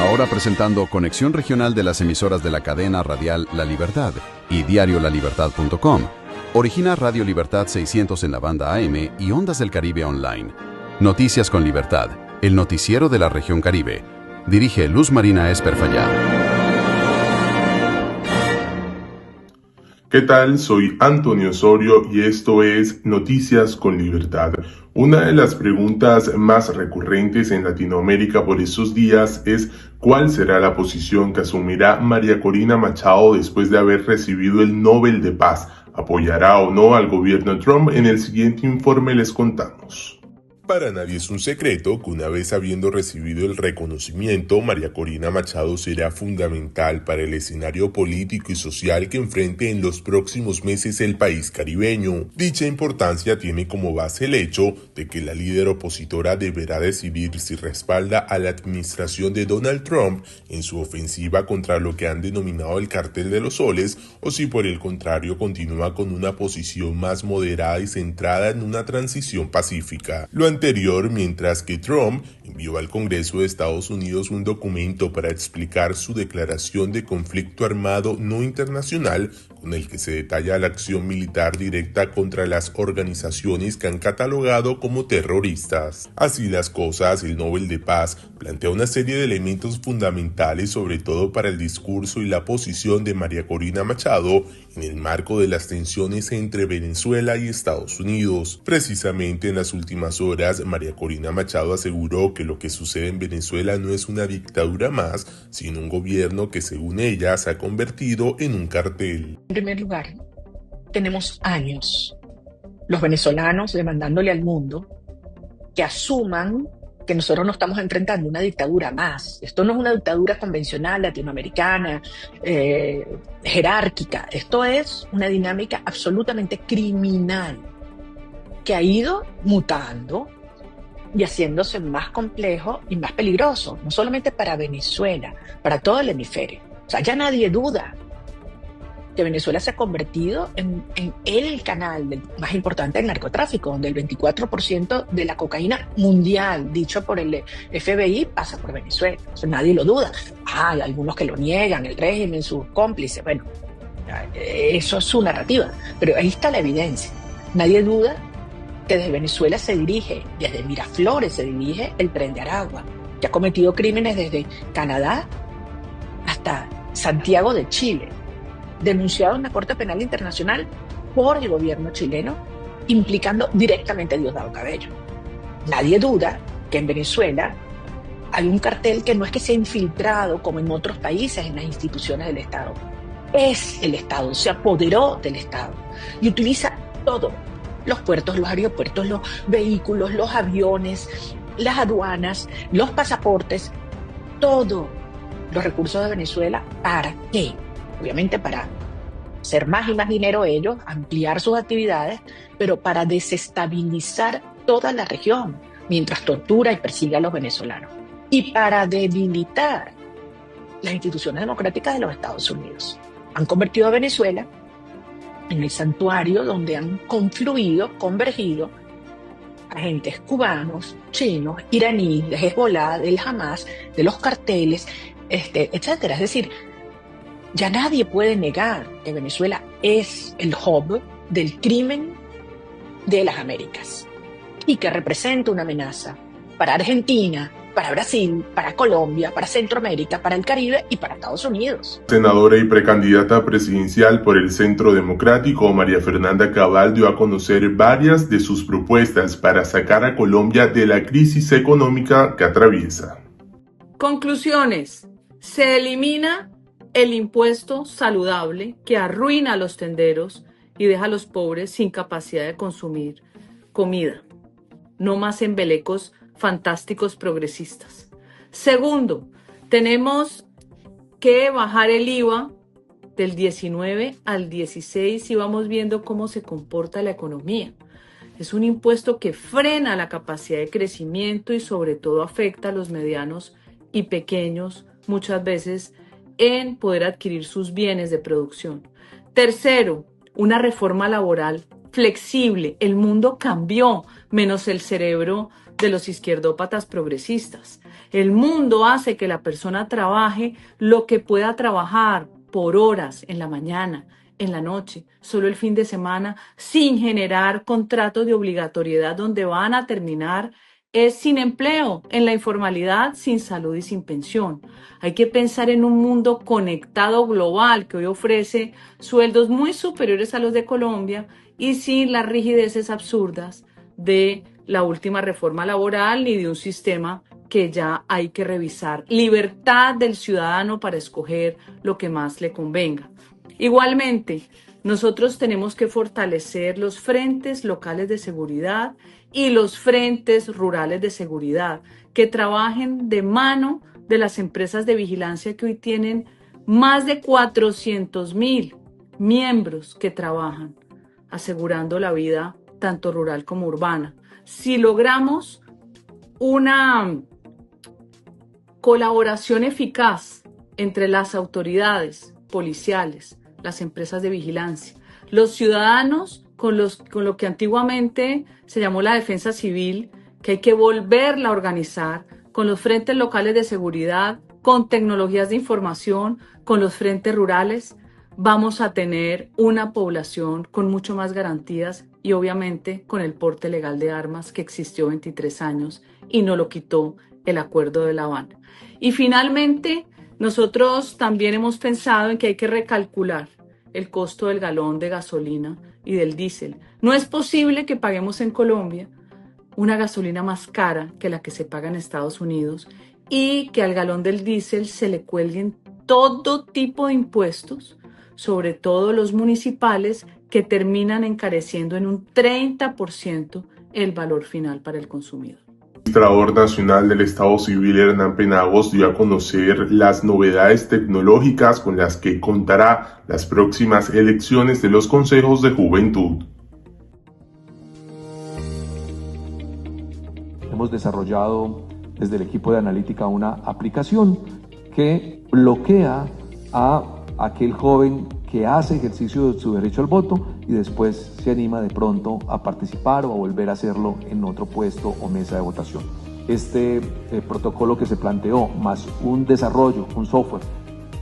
Ahora presentando Conexión Regional de las emisoras de la cadena radial La Libertad y diariolalibertad.com. Origina Radio Libertad 600 en la banda AM y Ondas del Caribe Online. Noticias con Libertad, el noticiero de la región Caribe. Dirige Luz Marina Esper Fallada. ¿Qué tal? Soy Antonio Osorio y esto es Noticias con Libertad. Una de las preguntas más recurrentes en Latinoamérica por estos días es ¿cuál será la posición que asumirá María Corina Machado después de haber recibido el Nobel de Paz? ¿Apoyará o no al gobierno Trump? En el siguiente informe les contamos. Para nadie es un secreto que una vez habiendo recibido el reconocimiento, María Corina Machado será fundamental para el escenario político y social que enfrente en los próximos meses el país caribeño. Dicha importancia tiene como base el hecho de que la líder opositora deberá decidir si respalda a la administración de Donald Trump en su ofensiva contra lo que han denominado el cartel de los soles o si por el contrario continúa con una posición más moderada y centrada en una transición pacífica. Lo anterior, mientras que Trump envió al Congreso de Estados Unidos un documento para explicar su declaración de conflicto armado no internacional con el que se detalla la acción militar directa contra las organizaciones que han catalogado como terroristas. Así las cosas, el Nobel de Paz plantea una serie de elementos fundamentales, sobre todo para el discurso y la posición de María Corina Machado en el marco de las tensiones entre Venezuela y Estados Unidos. Precisamente en las últimas horas, María Corina Machado aseguró que lo que sucede en Venezuela no es una dictadura más, sino un gobierno que según ella se ha convertido en un cartel. En primer lugar, tenemos años los venezolanos demandándole al mundo que asuman que nosotros no estamos enfrentando una dictadura más. Esto no es una dictadura convencional latinoamericana, jerárquica. Esto es una dinámica absolutamente criminal que ha ido mutando y haciéndose más complejo y más peligroso, no solamente para Venezuela, para todo el hemisferio. O sea, ya nadie duda que Venezuela se ha convertido en el canal más importante del narcotráfico, donde el 24% de la cocaína mundial, dicho por el FBI, pasa por Venezuela. O sea, nadie lo duda. Hay algunos que lo niegan, el régimen, sus cómplices, bueno, eso es su narrativa, pero ahí está la evidencia. Nadie duda que desde Venezuela se dirige, desde Miraflores se dirige el Tren de Aragua, que ha cometido crímenes desde Canadá hasta Santiago de Chile, denunciado en la Corte Penal Internacional por el gobierno chileno, implicando directamente a Diosdado Cabello. Nadie duda que en Venezuela hay un cartel que no es que se ha infiltrado como en otros países en las instituciones del Estado. Es el Estado, se apoderó del Estado y utiliza todo: los puertos, los aeropuertos, los vehículos, los aviones, las aduanas, los pasaportes, todos los recursos de Venezuela. ¿Para qué? Obviamente para hacer más y más dinero ellos, ampliar sus actividades, pero para desestabilizar toda la región, mientras tortura y persigue a los venezolanos. Y para debilitar las instituciones democráticas de los Estados Unidos. Han convertido a Venezuela en el santuario donde han confluido, convergido agentes cubanos, chinos, iraníes, de Hezbollah, del Hamas, de los carteles, etcétera. Es decir, ya nadie puede negar que Venezuela es el hub del crimen de las Américas y que representa una amenaza para Argentina, para Brasil, para Colombia, para Centroamérica, para el Caribe y para Estados Unidos. Senadora y precandidata presidencial por el Centro Democrático, María Fernanda Cabal, dio a conocer varias de sus propuestas para sacar a Colombia de la crisis económica que atraviesa. Conclusiones. Se elimina el impuesto saludable que arruina a los tenderos y deja a los pobres sin capacidad de consumir comida. No más embelecos fantásticos progresistas. Segundo, tenemos que bajar el IVA del 19 al 16 y vamos viendo cómo se comporta la economía. Es un impuesto que frena la capacidad de crecimiento y sobre todo afecta a los medianos y pequeños, muchas veces en poder adquirir sus bienes de producción. Tercero, una reforma laboral flexible. El mundo cambió, menos el cerebro de los izquierdópatas progresistas. El mundo hace que la persona trabaje lo que pueda trabajar por horas en la mañana, en la noche, solo el fin de semana, sin generar contratos de obligatoriedad donde van a terminar es sin empleo, en la informalidad, sin salud y sin pensión. Hay que pensar en un mundo conectado global que hoy ofrece sueldos muy superiores a los de Colombia y sin las rigideces absurdas de la última reforma laboral ni de un sistema que ya hay que revisar. Libertad del ciudadano para escoger lo que más le convenga. Igualmente, nosotros tenemos que fortalecer los frentes locales de seguridad y los frentes rurales de seguridad, que trabajen de mano de las empresas de vigilancia que hoy tienen más de 400,000 miembros que trabajan, asegurando la vida tanto rural como urbana. Si logramos una colaboración eficaz entre las autoridades policiales, las empresas de vigilancia, los ciudadanos con lo que antiguamente se llamó la defensa civil, que hay que volverla a organizar, con los frentes locales de seguridad, con tecnologías de información, con los frentes rurales, vamos a tener una población con mucho más garantías y obviamente con el porte legal de armas que existió 23 años y no lo quitó el Acuerdo de La Habana. Y finalmente, nosotros también hemos pensado en que hay que recalcular el costo del galón de gasolina y del diésel. No es posible que paguemos en Colombia una gasolina más cara que la que se paga en Estados Unidos y que al galón del diésel se le cuelguen todo tipo de impuestos, sobre todo los municipales, que terminan encareciendo en un 30% el valor final para el consumidor. El Administrador Nacional del Estado Civil, Hernán Penagos, dio a conocer las novedades tecnológicas con las que contará las próximas elecciones de los consejos de juventud. Hemos desarrollado desde el equipo de analítica una aplicación que bloquea a aquel joven que hace ejercicio de su derecho al voto y después se anima de pronto a participar o a volver a hacerlo en otro puesto o mesa de votación. Este protocolo que se planteó, más un desarrollo, un software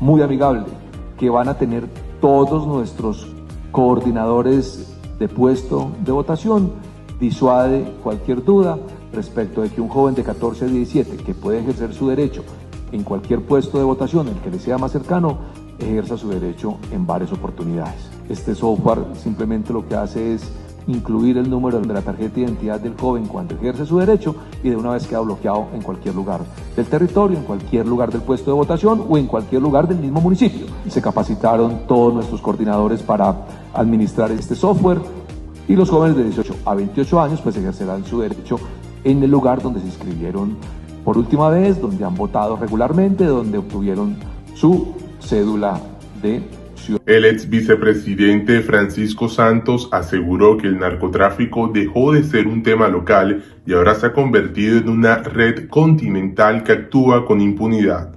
muy amigable que van a tener todos nuestros coordinadores de puesto de votación, disuade cualquier duda respecto de que un joven de 14 a 17 que puede ejercer su derecho en cualquier puesto de votación, el que le sea más cercano, ejerza su derecho en varias oportunidades. Este software simplemente lo que hace es incluir el número de la tarjeta de identidad del joven cuando ejerce su derecho y de una vez queda bloqueado en cualquier lugar del territorio, en cualquier lugar del puesto de votación o en cualquier lugar del mismo municipio. Se capacitaron todos nuestros coordinadores para administrar este software y los jóvenes de 18 a 28 años pues ejercerán su derecho en el lugar donde se inscribieron por última vez, donde han votado regularmente, donde obtuvieron su cédula de ciudad. El ex vicepresidente Francisco Santos aseguró que el narcotráfico dejó de ser un tema local y ahora se ha convertido en una red continental que actúa con impunidad.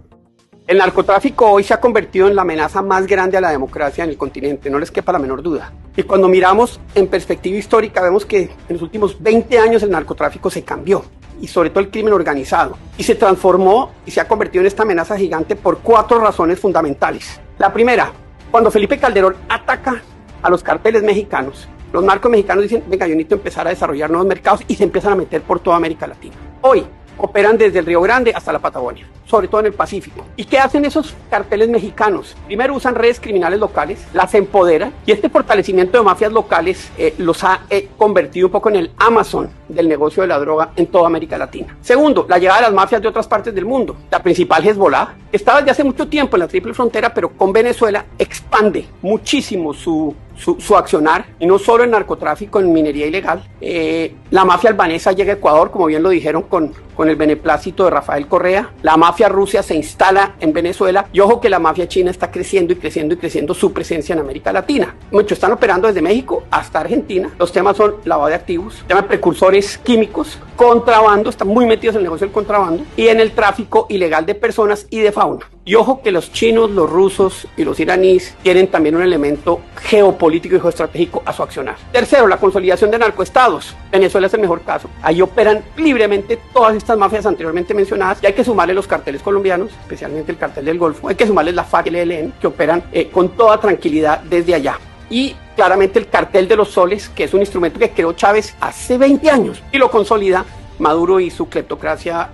El narcotráfico hoy se ha convertido en la amenaza más grande a la democracia en el continente, no les quepa la menor duda. Y cuando miramos en perspectiva histórica vemos que en los últimos 20 años el narcotráfico se cambió, y sobre todo el crimen organizado, y se transformó y se ha convertido en esta amenaza gigante por 4 razones fundamentales. La primera, cuando Felipe Calderón ataca a los carteles mexicanos, los narcos mexicanos dicen, venga, yo necesito empezar a desarrollar nuevos mercados y se empiezan a meter por toda América Latina. Hoy operan desde el Río Grande hasta la Patagonia, sobre todo en el Pacífico. ¿Y qué hacen esos carteles mexicanos? Primero usan redes criminales locales, las empoderan y este fortalecimiento de mafias locales los ha convertido un poco en el Amazon del negocio de la droga en toda América Latina. Segundo, la llegada de las mafias de otras partes del mundo. La principal, Hezbollah, que estaba desde hace mucho tiempo en la triple frontera, pero con Venezuela expande muchísimo su accionar, y no solo en narcotráfico, en minería ilegal. La mafia albanesa llega a Ecuador, como bien lo dijeron, con el beneplácito de Rafael Correa. La mafia rusa se instala en Venezuela y ojo que la mafia china está creciendo y creciendo y creciendo su presencia en América Latina. Muchos están operando desde México hasta Argentina. Los temas son lavado de activos, tema de precursores químicos, contrabando, están muy metidos en el negocio del contrabando y en el tráfico ilegal de personas y de fauna. Y ojo que los chinos, los rusos y los iraníes tienen también un elemento geopolítico geopolítico y geoestratégico a su accionar. Tercero, la consolidación de narcoestados. Venezuela es el mejor caso. Ahí operan libremente todas estas mafias anteriormente mencionadas y hay que sumarle los carteles colombianos, especialmente el cartel del Golfo. Hay que sumarle la FARC y el ELN, que operan con toda tranquilidad desde allá. Y claramente el cartel de los soles, que es un instrumento que creó Chávez hace 20 años y lo consolida Maduro y su cleptocracia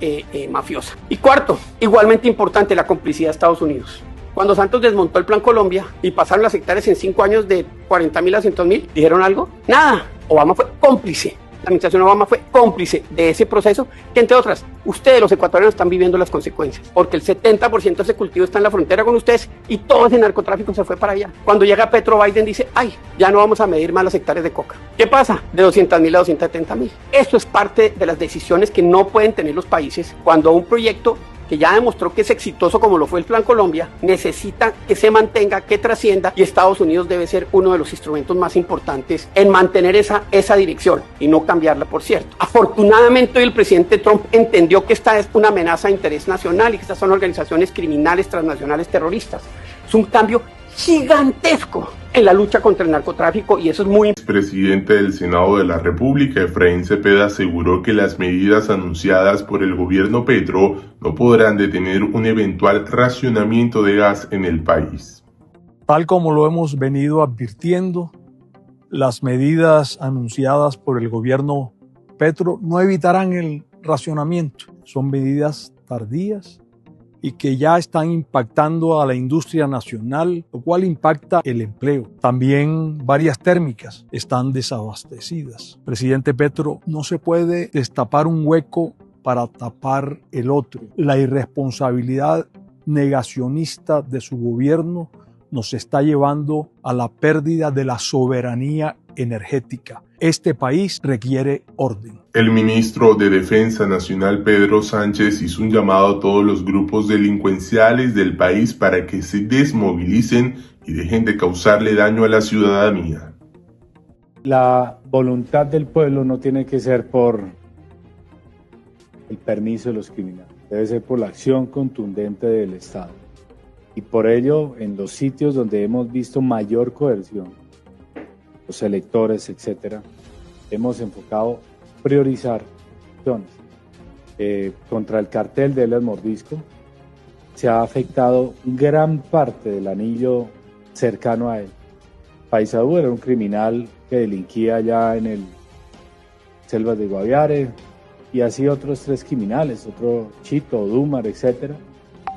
mafiosa. Y cuarto, igualmente importante, la complicidad de Estados Unidos. Cuando Santos desmontó el Plan Colombia y pasaron las hectáreas en 5 años de 40.000 a 100.000, ¿dijeron algo? Nada. Obama fue cómplice. La administración Obama fue cómplice de ese proceso que, entre otras, ustedes los ecuatorianos están viviendo las consecuencias, porque el 70% de ese cultivo está en la frontera con ustedes y todo ese narcotráfico se fue para allá. Cuando llega Petro, Biden dice, ay, ya no vamos a medir más las hectáreas de coca. ¿Qué pasa? De 200.000 a 270.000. Eso es parte de las decisiones que no pueden tener los países cuando un proyecto que ya demostró que es exitoso como lo fue el Plan Colombia, necesita que se mantenga, que trascienda, y Estados Unidos debe ser uno de los instrumentos más importantes en mantener esa dirección y no cambiarla, por cierto. Afortunadamente hoy el presidente Trump entendió que esta es una amenaza de interés nacional y que estas son organizaciones criminales transnacionales terroristas. Es un cambio gigantesco en la lucha contra el narcotráfico y eso es muy importante. El presidente del Senado de la República, Efraín Cepeda, aseguró que las medidas anunciadas por el gobierno Petro no podrán detener un eventual racionamiento de gas en el país. Tal como lo hemos venido advirtiendo, las medidas anunciadas por el gobierno Petro no evitarán el racionamiento. Son medidas tardías y que ya están impactando a la industria nacional, lo cual impacta el empleo. También varias térmicas están desabastecidas. Presidente Petro, no se puede destapar un hueco para tapar el otro. La irresponsabilidad negacionista de su gobierno nos está llevando a la pérdida de la soberanía energética. Este país requiere orden. El ministro de Defensa Nacional, Pedro Sánchez, hizo un llamado a todos los grupos delincuenciales del país para que se desmovilicen y dejen de causarle daño a la ciudadanía. La voluntad del pueblo no tiene que ser por el permiso de los criminales, debe ser por la acción contundente del Estado. Y por ello, en los sitios donde hemos visto mayor coerción, los electores, etcétera, hemos enfocado priorizar acciones. Contra el cartel de Elias Mordisco se ha afectado gran parte del anillo cercano a él. Paisadú era un criminal que delinquía allá en el Selvas de Guaviare y así otros 3 criminales, otro Chito, Dumar, etcétera.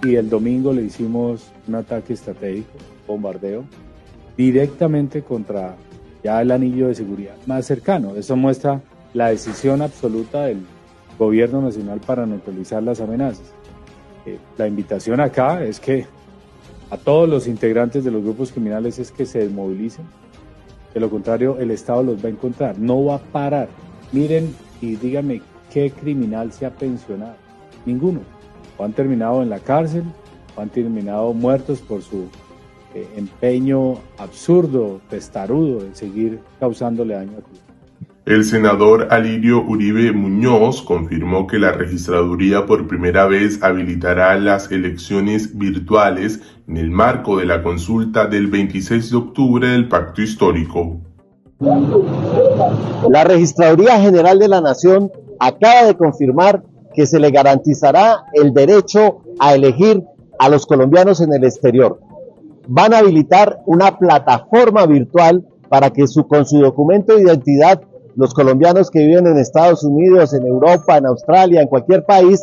Y el domingo le hicimos un ataque estratégico, bombardeo, directamente contra ya el anillo de seguridad más cercano. Eso muestra la decisión absoluta del gobierno nacional para neutralizar las amenazas. La invitación acá es que a todos los integrantes de los grupos criminales es que se desmovilicen. De lo contrario, el Estado los va a encontrar, no va a parar. Miren y díganme qué criminal se ha pensionado. Ninguno. O han terminado en la cárcel, o han terminado muertos por su empeño absurdo, testarudo, de seguir causándole daño a Cuba. El senador Alirio Uribe Muñoz confirmó que la registraduría por primera vez habilitará las elecciones virtuales en el marco de la consulta del 26 de octubre del Pacto Histórico. La Registraduría General de la Nación acaba de confirmar que se le garantizará el derecho a elegir a los colombianos en el exterior. Van a habilitar una plataforma virtual para que con su documento de identidad los colombianos que viven en Estados Unidos, en Europa, en Australia, en cualquier país,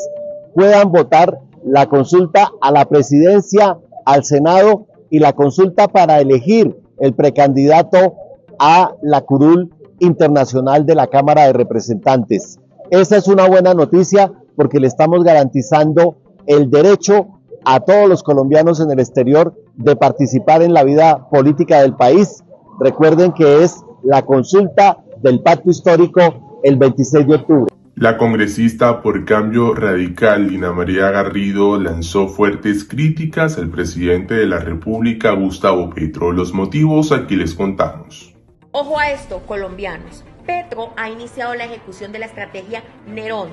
puedan votar la consulta a la presidencia, al Senado y la consulta para elegir el precandidato a la curul internacional de la Cámara de Representantes. Esta es una buena noticia porque le estamos garantizando el derecho a todos los colombianos en el exterior de participar en la vida política del país. Recuerden que es la consulta del Pacto Histórico el 26 de octubre. La congresista por Cambio Radical, Dina María Garrido, lanzó fuertes críticas al presidente de la República, Gustavo Petro. Los motivos aquí les contamos. Ojo a esto, colombianos. Petro ha iniciado la ejecución de la estrategia Nerón,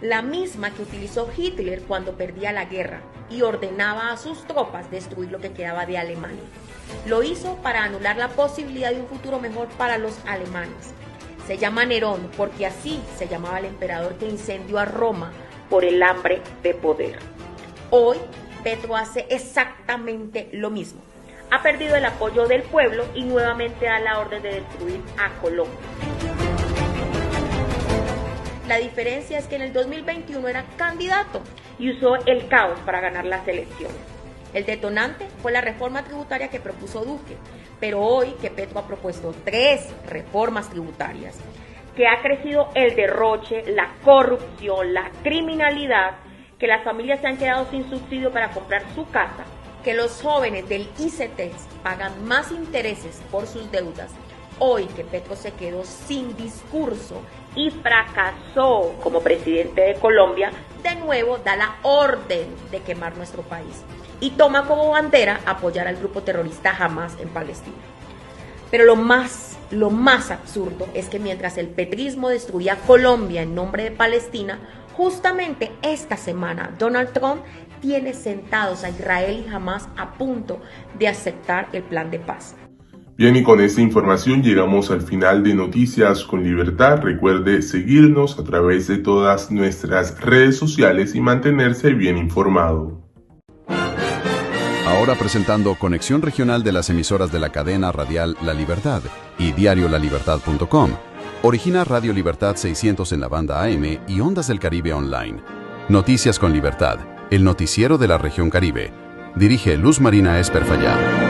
la misma que utilizó Hitler cuando perdía la guerra y ordenaba a sus tropas destruir lo que quedaba de Alemania. Lo hizo para anular la posibilidad de un futuro mejor para los alemanes. Se llama Nerón porque así se llamaba el emperador que incendió a Roma por el hambre de poder. Hoy, Petro hace exactamente lo mismo. Ha perdido el apoyo del pueblo y nuevamente da la orden de destruir a Colombia. La diferencia es que en el 2021 era candidato y usó el caos para ganar las elecciones. El detonante fue la reforma tributaria que propuso Duque, pero hoy que Petro ha propuesto 3 reformas tributarias, que ha crecido el derroche, la corrupción, la criminalidad, que las familias se han quedado sin subsidio para comprar su casa, que los jóvenes del ICETEX pagan más intereses por sus deudas. Hoy que Petro se quedó sin discurso y fracasó como presidente de Colombia, de nuevo da la orden de quemar nuestro país y toma como bandera apoyar al grupo terrorista Hamas en Palestina. Pero lo más absurdo es que mientras el petrismo destruía Colombia en nombre de Palestina, justamente esta semana Donald Trump tiene sentados a Israel y Hamas a punto de aceptar el plan de paz. Bien, y con esta información llegamos al final de Noticias con Libertad. Recuerde seguirnos a través de todas nuestras redes sociales y mantenerse bien informado. Ahora presentando Conexión Regional de las emisoras de la cadena radial La Libertad y diariolalibertad.com. Origina Radio Libertad 600 en la banda AM y Ondas del Caribe Online. Noticias con Libertad, el noticiero de la región Caribe. Dirige Luz Marina Esperfallá.